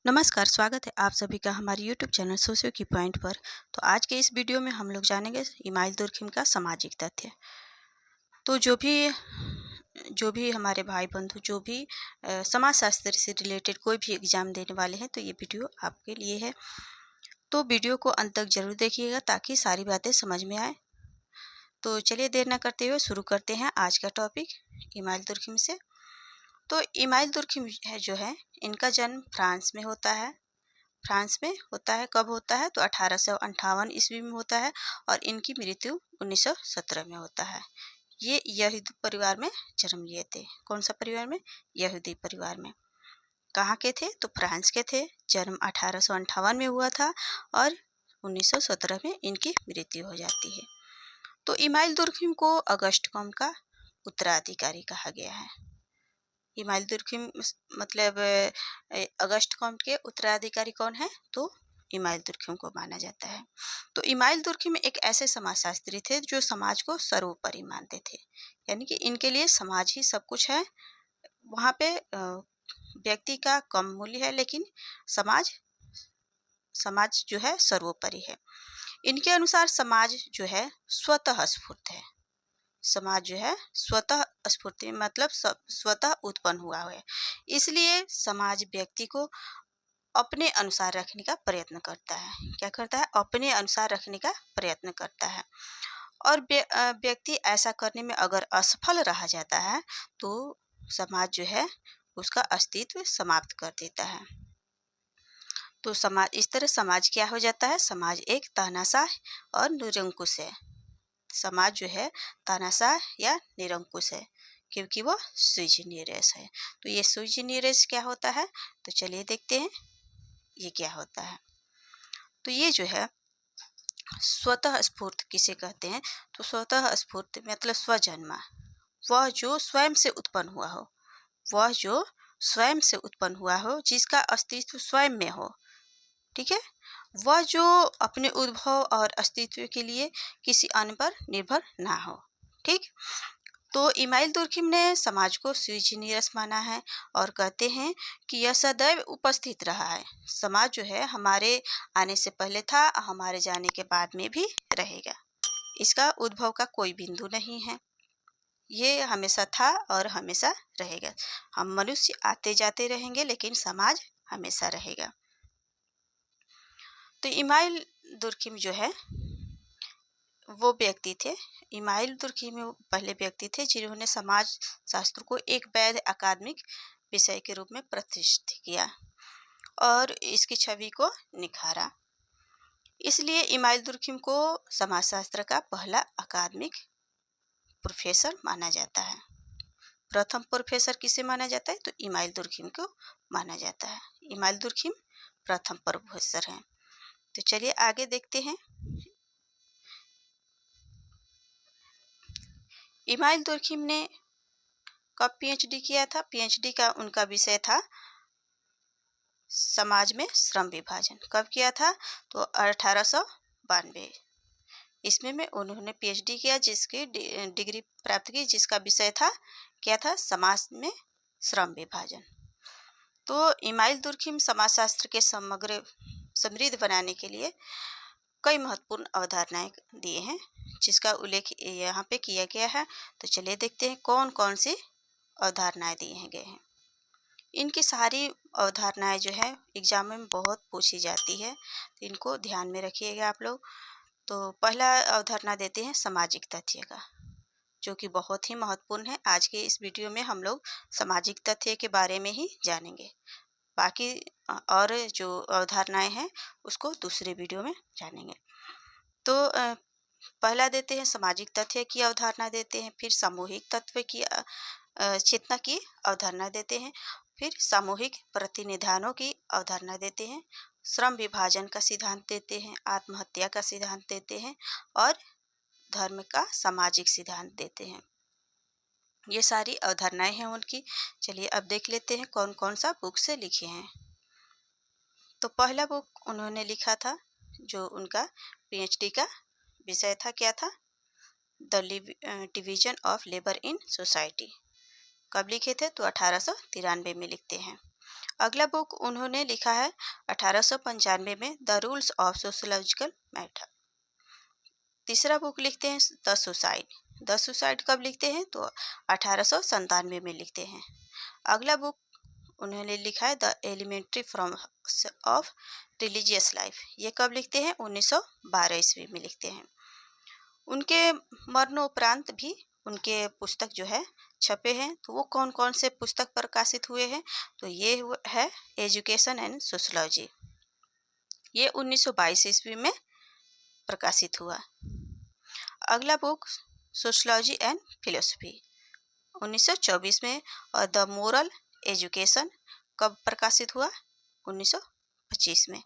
नमस्कार, स्वागत है आप सभी का हमारे यूट्यूब चैनल सोशियो की पॉइंट पर। तो आज के इस वीडियो में हम लोग जानेंगे इमाइल दुर्खिम का सामाजिक तथ्य। तो जो भी हमारे भाई बंधु जो भी समाज शास्त्र से रिलेटेड कोई भी एग्जाम देने वाले हैं तो ये वीडियो आपके लिए है। तो वीडियो को अंत तक जरूर देखिएगा ताकि सारी बातें समझ में आए। तो चलिए देर न करते हुए शुरू करते हैं आज का टॉपिक इमाइल दुर्खिम से। तो इमाइल दुर्खिम जो है इनका जन्म फ्रांस में होता है। कब होता है तो 1858 ईस्वी में होता है और इनकी मृत्यु 1917 में होता है। ये यहूदी परिवार में जन्म लिए थे। कौन सा परिवार में? यहूदी परिवार में। कहाँ के थे? तो फ्रांस के थे। जन्म 1858 में हुआ था और 1917 में इनकी मृत्यु हो जाती है। तो इमाइल दुर्खिम को अगस्ट कॉम का उत्तराधिकारी कहा गया है। इमाइल दुर्खिम मतलब अगस्ट कॉम के उत्तराधिकारी कौन है? तो इमाइल दुर्खिम को माना जाता है। तो इमाइल दुर्खिम एक ऐसे समाजशास्त्री थे जो समाज को सर्वोपरि मानते थे, यानी कि इनके लिए समाज ही सब कुछ है। वहाँ पे व्यक्ति का कम मूल्य है, लेकिन समाज जो है सर्वोपरि है। इनके अनुसार समाज जो है स्वतः स्फूर्त है। समाज जो है स्वतः स्फूर्ति मतलब स्वतः उत्पन्न हुआ है। इसलिए समाज व्यक्ति को अपने अनुसार रखने का प्रयत्न करता है। क्या करता है? अपने अनुसार रखने का प्रयत्न करता है। और व्यक्ति ऐसा करने में अगर असफल रहा जाता है तो समाज जो है उसका अस्तित्व समाप्त कर देता है। तो समाज इस तरह समाज क्या हो जाता है? समाज एक तानाशाह और निरंकुश है। समाज जो है तानाशाह या निरंकुश है क्योंकि वो सुइजिनियरस है। तो ये सुइजिनियरस क्या होता है? तो चलिए देखते हैं ये क्या होता है। तो ये जो है स्वतः स्फूर्त किसे कहते हैं? तो स्वतः स्फूर्त मतलब स्वजन्मा, वह जो स्वयं से उत्पन्न हुआ हो, वह जो स्वयं से उत्पन्न हुआ हो, जिसका अस्तित्व स्वयं में हो। ठीक है, वह जो अपने उद्भव और अस्तित्व के लिए किसी अन्य पर निर्भर ना हो। ठीक, तो इमाइल दुर्खिम ने समाज को सुइजिनियरस माना है और कहते हैं कि यह सदैव उपस्थित रहा है। समाज जो है हमारे आने से पहले था, हमारे जाने के बाद में भी रहेगा। इसका उद्भव का कोई बिंदु नहीं है। ये हमेशा था और हमेशा रहेगा। हम मनुष्य आते जाते रहेंगे लेकिन समाज हमेशा रहेगा। तो इमाइल दुर्खिम जो है वो व्यक्ति थे। इमाइल दुर्खिम पहले व्यक्ति थे जिन्होंने समाज शास्त्र को एक वैध अकादमिक विषय के रूप में प्रतिष्ठित किया और इसकी छवि को निखारा। इसलिए इमाइल दुर्खिम को समाजशास्त्र का पहला अकादमिक प्रोफेसर माना जाता है। प्रथम प्रोफेसर किसे माना जाता है? तो इमाइल दुर्खिम को माना जाता है। इमाइल दुर्खिम प्रथम प्रोफेसर हैं। तो चलिए आगे देखते हैं। इमाइल दुर्खिम ने कब पीएचडी किया था? पीएचडी का उनका विषय था समाज में श्रम विभाजन। कब किया था? तो 1892 इसमें में उन्होंने पीएचडी किया, जिसकी डिग्री प्राप्त की, जिसका विषय था क्या था? समाज में श्रम विभाजन। तो इमाइल दुर्खिम समाजशास्त्र के समृद्ध बनाने के लिए कई महत्वपूर्ण अवधारणाएं दिए हैं, जिसका उल्लेख यहाँ पे किया गया है। तो चलिए देखते हैं कौन कौन सी अवधारणाएं दिए गए हैं। इनकी सारी अवधारणाएं जो है एग्जाम में बहुत पूछी जाती है, तो इनको ध्यान में रखिएगा आप लोग। तो पहला अवधारणा देते हैं सामाजिक तथ्य का, जो कि बहुत ही महत्वपूर्ण है। आज के इस वीडियो में हम लोग सामाजिक तथ्य के बारे में ही जानेंगे। बाकी और जो अवधारणाएं हैं उसको दूसरे वीडियो में जानेंगे। तो पहला देते हैं सामाजिक तथ्य की अवधारणा देते हैं, फिर सामूहिक तत्व की चेतना की अवधारणा देते हैं, फिर सामूहिक प्रतिनिधानों की अवधारणा देते हैं, श्रम विभाजन का सिद्धांत देते हैं, आत्महत्या का सिद्धांत देते हैं और धर्म का सामाजिक सिद्धांत देते हैं। ये सारी अवधारणाएं हैं उनकी। चलिए अब देख लेते हैं कौन कौन सा बुक से लिखे हैं। तो पहला बुक उन्होंने लिखा था, जो उनका पीएचडी का विषय था, क्या था? The division of labour in society. कब लिखे थे? तो 1893 में लिखते हैं। अगला बुक उन्होंने लिखा है 1895 में, the rules of sociological method. तीसरा बुक लिखते हैं द सुसाइड। द सुसाइड कब लिखते हैं? तो 1897 में लिखते हैं। अगला बुक उन्होंने लिखा है the elementary forms of religious life. ये कब लिखते हैं? 1912 ईस्वी में लिखते हैं। उनके मरणोपरांत भी उनके पुस्तक जो है छपे हैं। तो वो कौन कौन से पुस्तक प्रकाशित हुए हैं? तो ये है एजुकेशन एंड सोशोलॉजी, ये 1922 ईस्वी में प्रकाशित हुआ। अगला बुक सोशोलॉजी एंड फिलोसफी 1924 में, और द मोरल एजुकेशन कब प्रकाशित हुआ? 1925 में।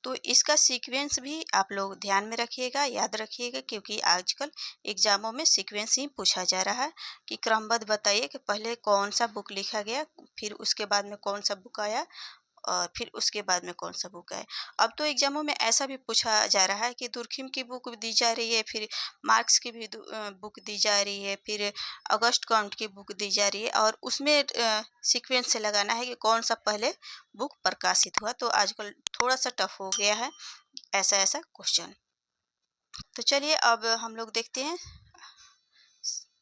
तो इसका सीक्वेंस भी आप लोग ध्यान में रखिएगा, याद रखिएगा, क्योंकि आजकल एग्जामों में सीक्वेंस ही पूछा जा रहा है कि क्रमबद्ध बताइए कि पहले कौन सा बुक लिखा गया, फिर उसके बाद में कौन सा बुक आया, और फिर उसके बाद में कौन सा बुक आया। अब तो एग्जामों में ऐसा भी पूछा जा रहा है कि दुर्खिम की बुक दी जा रही है, फिर मार्क्स की भी बुक दी जा रही है, फिर अगस्त काउंट की बुक दी जा रही है, और उसमें सीक्वेंस से लगाना है कि कौन सा पहले बुक प्रकाशित हुआ। तो आजकल थोड़ा सा टफ हो गया है ऐसा ऐसा क्वेश्चन। तो चलिए अब हम लोग देखते हैं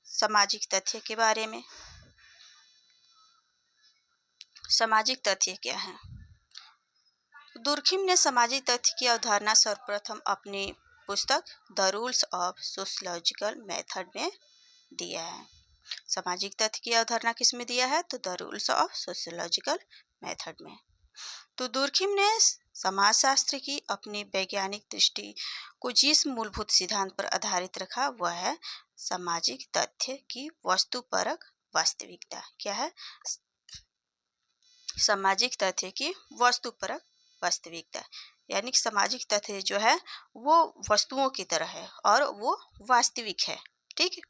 सामाजिक तथ्य के बारे में। सामाजिक तथ्य क्या है? दुर्खिम ने सामाजिक तथ्य की अवधारणा सर्वप्रथम अपनी पुस्तक the rules of sociological method में दिया है। सामाजिक तथ्य की अवधारणा किस में दिया है? तो the rules of sociological method में। तो दुर्खिम ने समाजशास्त्र की अपनी वैज्ञानिक दृष्टि को जिस मूलभूत सिद्धांत पर आधारित रखा वह है सामाजिक तथ्य की वस्तुपरक वास्तविकता। क्या है? सामाजिक तथ्य की वस्तुपरक वास्तविकता, यानी कि सामाजिक तथ्य जो है वो वस्तुओं की तरह है और वो वास्तविक है। ठीक।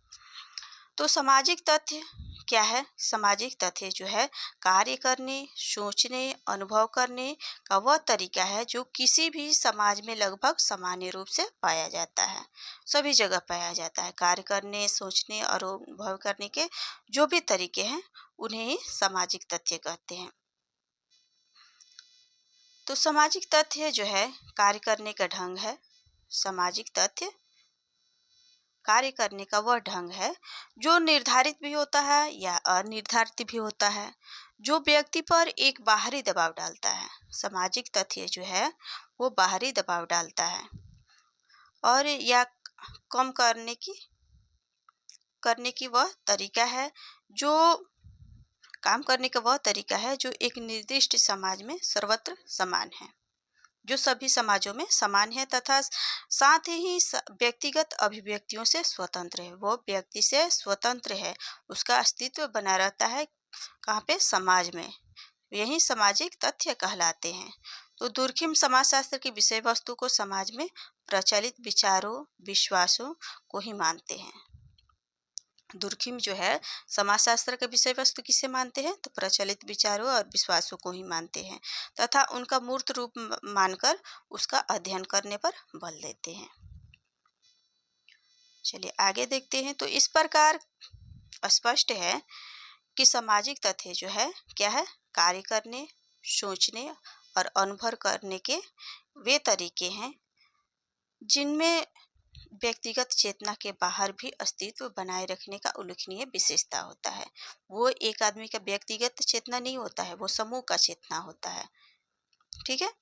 तो सामाजिक तथ्य क्या है? सामाजिक तथ्य जो है कार्य करने, सोचने, अनुभव करने का वह तरीका है जो किसी भी समाज में लगभग सामान्य रूप से पाया जाता है, सभी जगह पाया जाता है। कार्य करने, सोचने और अनुभव करने के जो भी तरीके हैं उन्हें ही सामाजिक तथ्य कहते हैं। तो सामाजिक तथ्य जो है कार्य करने का ढंग है। सामाजिक तथ्य कार्य करने का वह ढंग है जो निर्धारित भी होता है या अनिर्धारित भी होता है, जो व्यक्ति पर एक बाहरी दबाव डालता है। सामाजिक तथ्य जो है वो बाहरी दबाव डालता है और या कम करने की वह तरीका है, जो काम करने का वह तरीका है जो एक निर्दिष्ट समाज में सर्वत्र समान है, जो सभी समाजों में समान है तथा साथ ही व्यक्तिगत अभिव्यक्तियों से स्वतंत्र है। वो व्यक्ति से स्वतंत्र है, उसका अस्तित्व बना रहता है कहाँ पे? समाज में। यही सामाजिक तथ्य कहलाते हैं। तो दुर्खिम समाजशास्त्र की विषय वस्तु को समाज में प्रचलित विचारों, विश्वासों को ही मानते हैं। दुर्खिम जो है समाजशास्त्र का विषय वस्तु किसे मानते हैं? तो प्रचलित विचारों और विश्वासों को ही मानते हैं तथा उनका मूर्त रूप मानकर उसका अध्ययन करने पर बल देते हैं। चलिए आगे देखते हैं। तो इस प्रकार स्पष्ट है कि सामाजिक तथ्य जो है क्या है? कार्य करने, सोचने और अनुभव करने के वे तरीके हैं जिनमें व्यक्तिगत चेतना के बाहर भी अस्तित्व बनाए रखने का उल्लेखनीय विशेषता होता है। वो एक आदमी का व्यक्तिगत चेतना नहीं होता है, वो समूह का चेतना होता है। ठीक है।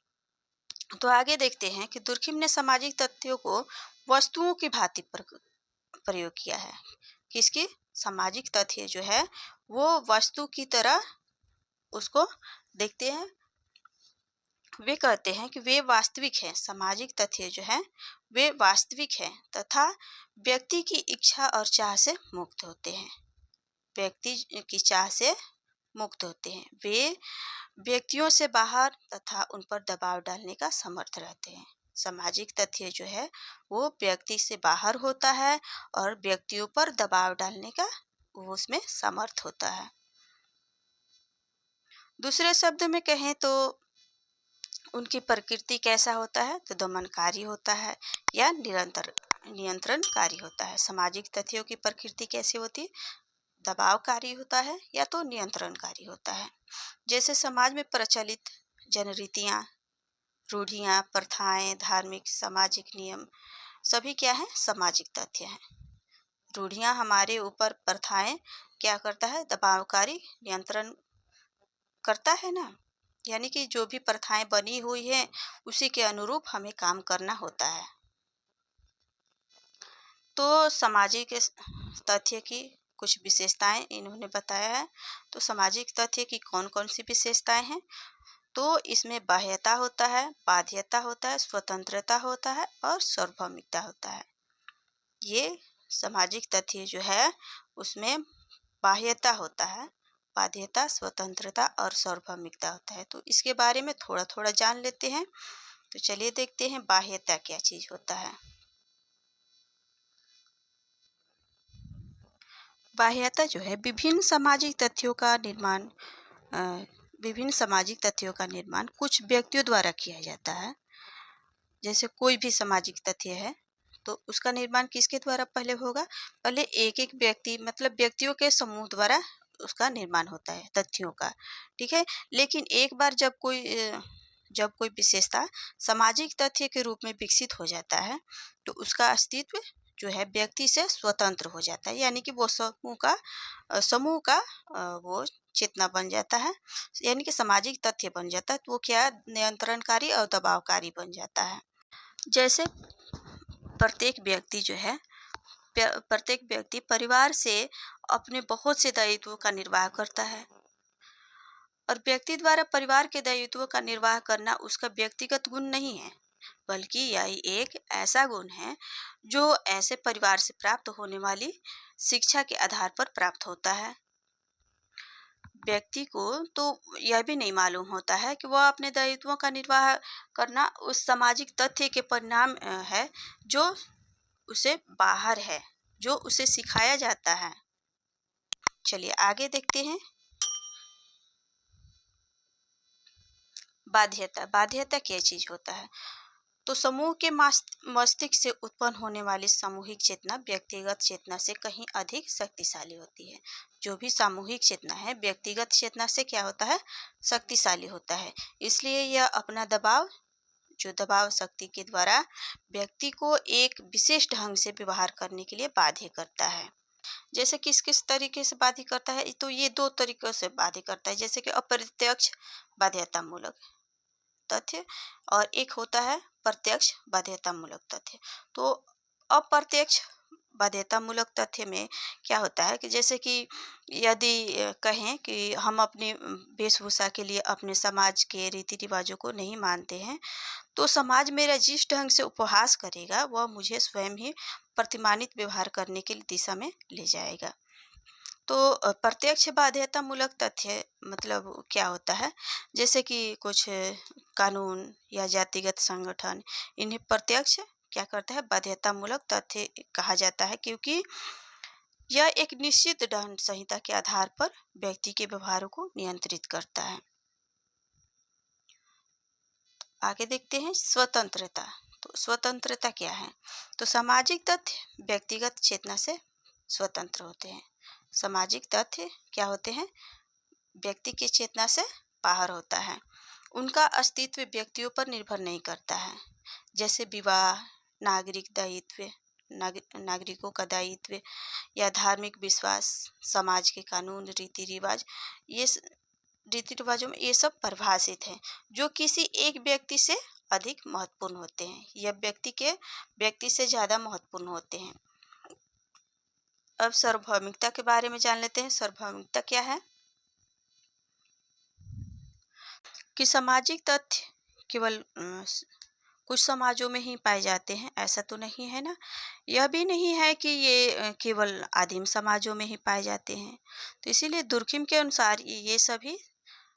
तो आगे देखते हैं कि दुर्खिम ने सामाजिक तथ्यों को वस्तुओं की भांति प्रयोग किया है। किसकी? सामाजिक तथ्य जो है वो वस्तु की तरह उसको देखते हैं। वे कहते हैं कि वे वास्तविक हैं। सामाजिक तथ्य जो है वे वास्तविक हैं तथा व्यक्ति की इच्छा और चाह से मुक्त होते हैं। व्यक्ति की चाह से मुक्त होते हैं। वे व्यक्तियों से बाहर तथा उन पर दबाव डालने का समर्थ रहते हैं। सामाजिक तथ्य जो है वो व्यक्ति से बाहर होता है और व्यक्तियों पर दबाव डालने का वो उसमें समर्थ होता है। दूसरे शब्द में कहें तो उनकी प्रकृति कैसा होता है? तो दमनकारी होता है या नियंत्रणकारी होता है। सामाजिक तथ्यों की प्रकृति कैसी होती है? दबावकारी होता है या तो नियंत्रणकारी होता है। जैसे समाज में प्रचलित जनरीतियाँ, रूढ़ियाँ, प्रथाएं, धार्मिक, सामाजिक नियम सभी क्या है? सामाजिक तथ्य हैं। रूढ़ियाँ हमारे ऊपर, प्रथाएं क्या करता है? दबावकारी, नियंत्रण करता है ना। यानी कि जो भी प्रथाएं बनी हुई हैं उसी के अनुरूप हमें काम करना होता है। तो सामाजिक तथ्य की कुछ विशेषताएं इन्होंने बताया है। तो सामाजिक तथ्य की कौन कौन सी विशेषताएं हैं? तो इसमें बाह्यता होता है, बाध्यता होता है, स्वतंत्रता होता है और सार्वभौमिकता होता है। ये सामाजिक तथ्य जो है उसमें बाह्यता होता है, बाध्यता, स्वतंत्रता और सार्वभौमिकता होता है। तो इसके बारे में थोड़ा थोड़ा जान लेते हैं। तो चलिए देखते हैं बाह्यता क्या चीज़ होता है। बाह्यता जो है अ, विभिन्न सामाजिक तथ्यों का निर्माण कुछ व्यक्तियों द्वारा किया जाता है। जैसे कोई भी सामाजिक तथ्य है तो उसका निर्माण किसके द्वारा पहले होगा? पहले एक एक व्यक्ति, मतलब व्यक्तियों के समूह द्वारा उसका निर्माण होता है तथ्यों का। ठीक है। लेकिन एक बार जब कोई विशेषता सामाजिक तथ्य के रूप में विकसित हो जाता है तो उसका अस्तित्व जो है व्यक्ति से स्वतंत्र हो जाता है। यानी कि वो समूह का वो चेतना बन जाता है। यानी कि सामाजिक तथ्य बन जाता है। तो वो क्या? नियंत्रणकारी और दबावकारी बन जाता है। जैसे प्रत्येक व्यक्ति परिवार से अपने बहुत से दायित्वों का निर्वाह करता है और व्यक्ति द्वारा परिवार के दायित्वों का निर्वाह करना उसका व्यक्तिगत गुण नहीं है, बल्कि यह एक ऐसा गुण है जो ऐसे परिवार से प्राप्त होने वाली शिक्षा के आधार पर प्राप्त होता है। व्यक्ति को तो यह भी नहीं मालूम होता है कि वह अपने दायित्वों का निर्वाह करना उस सामाजिक तथ्य के परिणाम है जो उसे बाहर है, जो उसे सिखाया जाता है। चलिए आगे देखते हैं। बाध्यता क्या चीज होता है? तो समूह के मस्तिष्क से उत्पन्न होने वाली सामूहिक चेतना व्यक्तिगत चेतना से कहीं अधिक शक्तिशाली होती है। जो भी सामूहिक चेतना है व्यक्तिगत चेतना से क्या होता है? शक्तिशाली होता है। इसलिए यह अपना दबाव शक्ति के द्वारा व्यक्ति को एक विशेष ढंग से व्यवहार करने के लिए बाध्य करता है। जैसे किस किस तरीके से बाध्य करता है? तो ये दो तरीकों से बाध्य करता है। जैसे कि अप्रत्यक्ष बाध्यतामूलक तथ्य और एक होता है प्रत्यक्ष बाध्यतामूलक तथ्य। तो अप्रत्यक्ष बाध्यतामूलक तथ्य में क्या होता है कि जैसे कि यदि कहें कि हम अपनी वेशभूषा के लिए अपने समाज के रीति रिवाजों को नहीं मानते हैं, तो समाज मेरा जिस ढंग से उपहास करेगा वह मुझे स्वयं ही प्रतिमानित व्यवहार करने की दिशा में ले जाएगा। तो प्रत्यक्ष बाध्यतामूलक तथ्य मतलब क्या होता है? जैसे कि कुछ कानून या जातिगत संगठन, इन्हें प्रत्यक्ष क्या करता है? बाध्यतामूलक तथ्य कहा जाता है, क्योंकि यह एक निश्चित दंड संहिता के आधार पर व्यक्ति के व्यवहारों को नियंत्रित करता है। आगे देखते हैं स्वतंत्रता। तो स्वतंत्रता क्या है? तो सामाजिक तथ्य व्यक्तिगत चेतना से स्वतंत्र होते हैं। सामाजिक तथ्य क्या होते हैं? व्यक्ति की चेतना से बाहर होता है। उनका अस्तित्व व्यक्तियों पर निर्भर नहीं करता है। जैसे विवाह, नागरिकों का दायित्व या धार्मिक विश्वास, समाज के कानून, रीति रिवाजों में ये सब परिभाषित हैं जो किसी एक व्यक्ति से अधिक महत्वपूर्ण होते हैं या व्यक्ति से ज़्यादा महत्वपूर्ण होते हैं। अब सार्वभौमिकता के बारे में जान लेते हैं। सार्वभौमिकता क्या है? कि सामाजिक तथ्य केवल कुछ समाजों में ही पाए जाते हैं, ऐसा तो नहीं है ना। यह भी नहीं है कि ये केवल आदिम समाजों में ही पाए जाते हैं। तो इसीलिए दुर्खिम के अनुसार ये सभी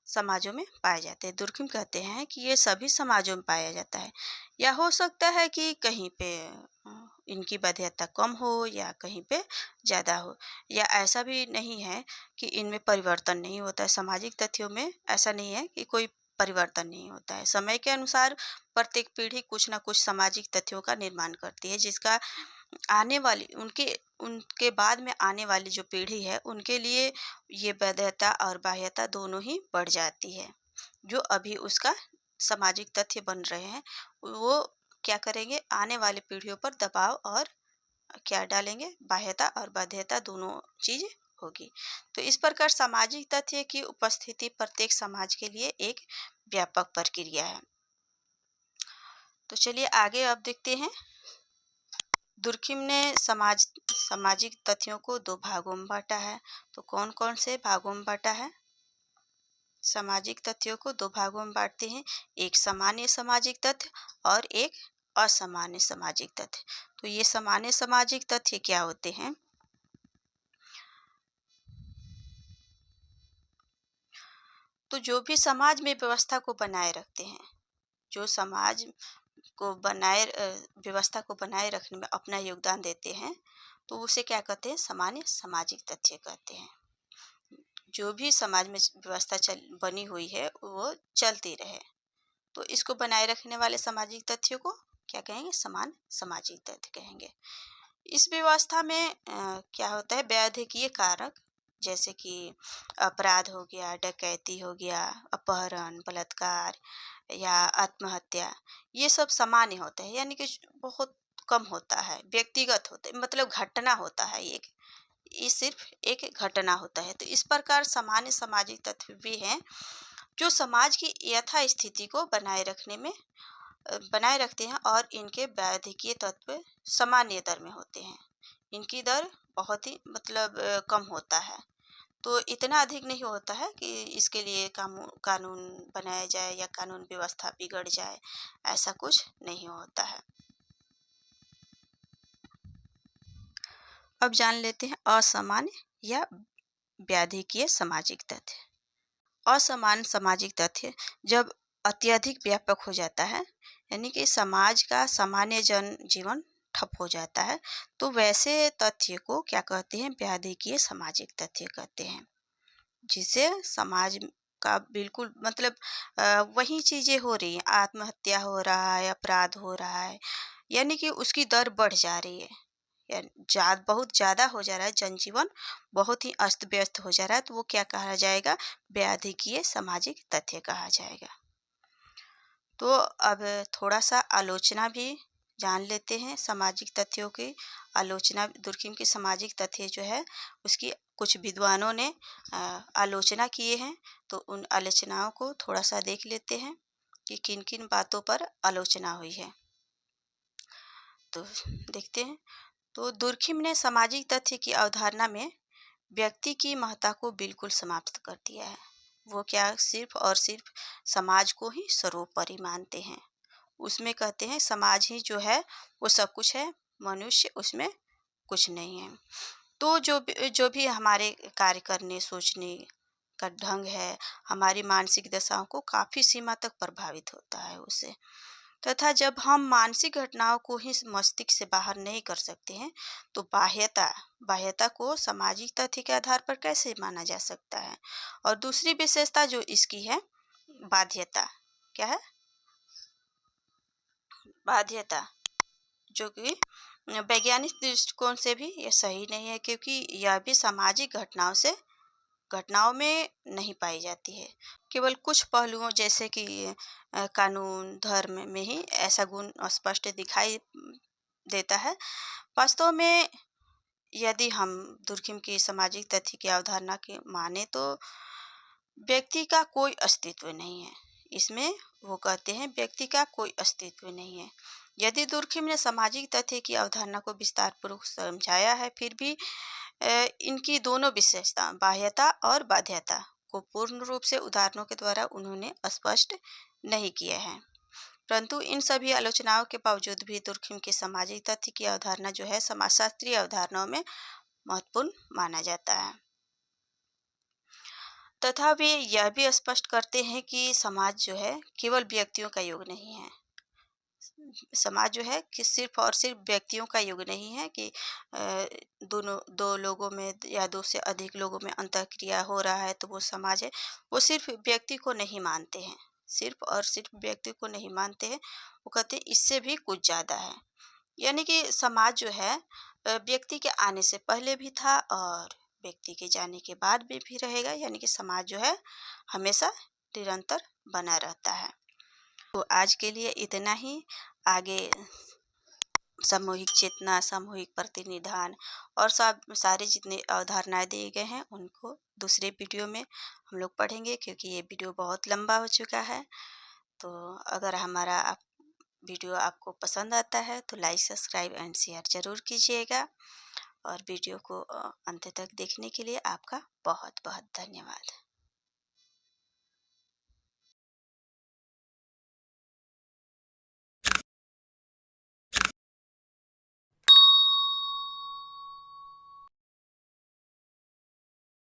समाजों में पाए जाते हैं। दुर्खिम कहते हैं कि ये सभी समाजों में पाया जाता है, या हो सकता है कि कहीं पे इनकी बाध्यता कम हो या कहीं पे ज़्यादा हो, या ऐसा भी नहीं है कि इनमें परिवर्तन नहीं होता है। सामाजिक तथ्यों में ऐसा नहीं है कि कोई परिवर्तन नहीं होता है। समय के अनुसार प्रत्येक पीढ़ी कुछ ना कुछ सामाजिक तथ्यों का निर्माण करती है, जिसका आने वाली उनके उनके बाद में आने वाली जो पीढ़ी है उनके लिए ये वैधता और बाह्यता दोनों ही बढ़ जाती है। जो अभी उसका सामाजिक तथ्य बन रहे हैं वो क्या करेंगे, आने वाली पीढ़ियों पर दबाव और क्या डालेंगे, बाह्यता और बाध्यता दोनों चीज होगी। तो इस प्रकार सामाजिक तथ्य की उपस्थिति प्रत्येक समाज के लिए एक व्यापक प्रक्रिया है। तो चलिए आगे अब देखते हैं। दुर्खिम ने सामाजिक तथ्यों को दो भागों में बांटा है। तो कौन कौन से भागों में बांटा है? सामाजिक तथ्यों को दो भागों में बांटते हैं, एक सामान्य सामाजिक तथ्य और एक असामान्य सामाजिक तथ्य। तो ये सामान्य सामाजिक तथ्य क्या होते हैं? तो जो भी समाज में व्यवस्था को बनाए रखते हैं, जो समाज को व्यवस्था को बनाए रखने में अपना योगदान देते हैं, तो उसे क्या कहते हैं? सामान्य सामाजिक तथ्य कहते हैं। जो भी समाज में व्यवस्था बनी हुई है वो चलती रहे, तो इसको बनाए रखने वाले सामाजिक तथ्यों को क्या कहेंगे? समान सामाजिक तथ्य कहेंगे। इस व्यवस्था में क्या होता है? व्याधिकीय कारक जैसे कि अपराध हो गया, डकैती हो गया, अपहरण, बलात्कार या आत्महत्या, ये सब सामान्य होते हैं, यानी कि बहुत कम होता है, व्यक्तिगत होते हैं, मतलब घटना होता है ये सिर्फ एक घटना होता है। तो इस प्रकार सामान्य सामाजिक तत्व भी हैं जो समाज की यथास्थिति को बनाए रखते हैं और इनके व्याधिकीय तत्व सामान्य दर में होते हैं। इनकी दर बहुत ही मतलब कम होता है, तो इतना अधिक नहीं होता है कि इसके लिए कानून बनाया जाए या कानून व्यवस्था बिगड़ जाए, ऐसा कुछ नहीं होता है। अब जान लेते हैं असामान्य या व्याधिकीय सामाजिक तथ्य। असामान्य सामाजिक तथ्य जब अत्यधिक व्यापक हो जाता है, यानी कि समाज का सामान्य जन जीवन ठप हो जाता है, तो वैसे तथ्य को क्या कहते हैं? व्याधिकीय सामाजिक तथ्य कहते हैं। जिसे समाज का बिल्कुल मतलब वही चीज़ें हो रही हैं, आत्महत्या हो रहा है, अपराध हो रहा है, यानी कि उसकी दर बढ़ जा रही है, या बहुत ज़्यादा हो जा रहा है, जनजीवन बहुत ही अस्त व्यस्त हो जा रहा है, तो वो क्या कहा जाएगा? व्याधिकीय सामाजिक तथ्य कहा जाएगा। तो अब थोड़ा सा आलोचना भी जान लेते हैं सामाजिक तथ्यों की। आलोचना दुर्खिम की सामाजिक तथ्य जो है उसकी कुछ विद्वानों ने आलोचना किए हैं, तो उन आलोचनाओं को थोड़ा सा देख लेते हैं कि किन किन बातों पर आलोचना हुई है। तो देखते हैं। तो दुर्खिम ने सामाजिक तथ्य की अवधारणा में व्यक्ति की महत्ता को बिल्कुल समाप्त कर दिया है। वो क्या सिर्फ और सिर्फ समाज को ही सर्वोपरि मानते हैं। उसमें कहते हैं समाज ही जो है वो सब कुछ है, मनुष्य उसमें कुछ नहीं है। तो जो भी हमारे कार्य करने सोचने का ढंग है, हमारी मानसिक दशाओं को काफ़ी सीमा तक प्रभावित होता है उससे। तथा जब हम मानसिक घटनाओं को ही मस्तिष्क से बाहर नहीं कर सकते हैं, तो बाह्यता को सामाजिक तथ्य के आधार पर कैसे माना जा सकता है? और दूसरी विशेषता जो इसकी है, बाध्यता। क्या है? बाध्यता, जो कि वैज्ञानिक दृष्टिकोण से भी ये सही नहीं है, क्योंकि यह भी सामाजिक घटनाओं में नहीं पाई जाती है। केवल कुछ पहलुओं जैसे कि कानून, धर्म में ही ऐसा गुण स्पष्ट दिखाई देता है। वास्तव में यदि हम दुर्खिम की सामाजिक तथ्य की अवधारणा की माने, तो व्यक्ति का कोई अस्तित्व नहीं है इसमें। वो कहते हैं व्यक्ति का कोई अस्तित्व नहीं है। यदि दुर्खिम ने सामाजिक तथ्य की अवधारणा को विस्तार पूर्वक समझाया है, फिर भी इनकी दोनों विशेषता बाह्यता और बाध्यता को पूर्ण रूप से उदाहरणों के द्वारा उन्होंने स्पष्ट नहीं किया है। परंतु इन सभी आलोचनाओं के बावजूद भी दुर्खिम की सामाजिक तथ्य की अवधारणा जो है समाजशास्त्रीय अवधारणाओं में महत्वपूर्ण माना जाता है। तथा वे यह भी स्पष्ट करते हैं कि समाज जो है केवल व्यक्तियों का योग नहीं है। समाज जो है कि सिर्फ और सिर्फ व्यक्तियों का युग नहीं है कि दो लोगों में या दो से अधिक लोगों में अंतःक्रिया हो रहा है तो वो समाज है। वो सिर्फ व्यक्ति को नहीं मानते हैं, सिर्फ और सिर्फ व्यक्ति को नहीं मानते हैं। वो कहते हैं इससे भी कुछ ज़्यादा है। यानी कि समाज जो है व्यक्ति के आने से पहले भी था और व्यक्ति के जाने के बाद भी रहेगा। यानी कि समाज जो है हमेशा निरंतर बना रहता है। तो आज के लिए इतना ही। आगे सामूहिक चेतना, सामूहिक प्रतिनिधान और सब सारे जितने अवधारणाएं दिए गए हैं उनको दूसरे वीडियो में हम लोग पढ़ेंगे, क्योंकि ये वीडियो बहुत लंबा हो चुका है। तो अगर हमारा वीडियो आपको पसंद आता है तो लाइक, सब्सक्राइब एंड शेयर ज़रूर कीजिएगा। और वीडियो को अंत तक देखने के लिए आपका बहुत बहुत धन्यवाद।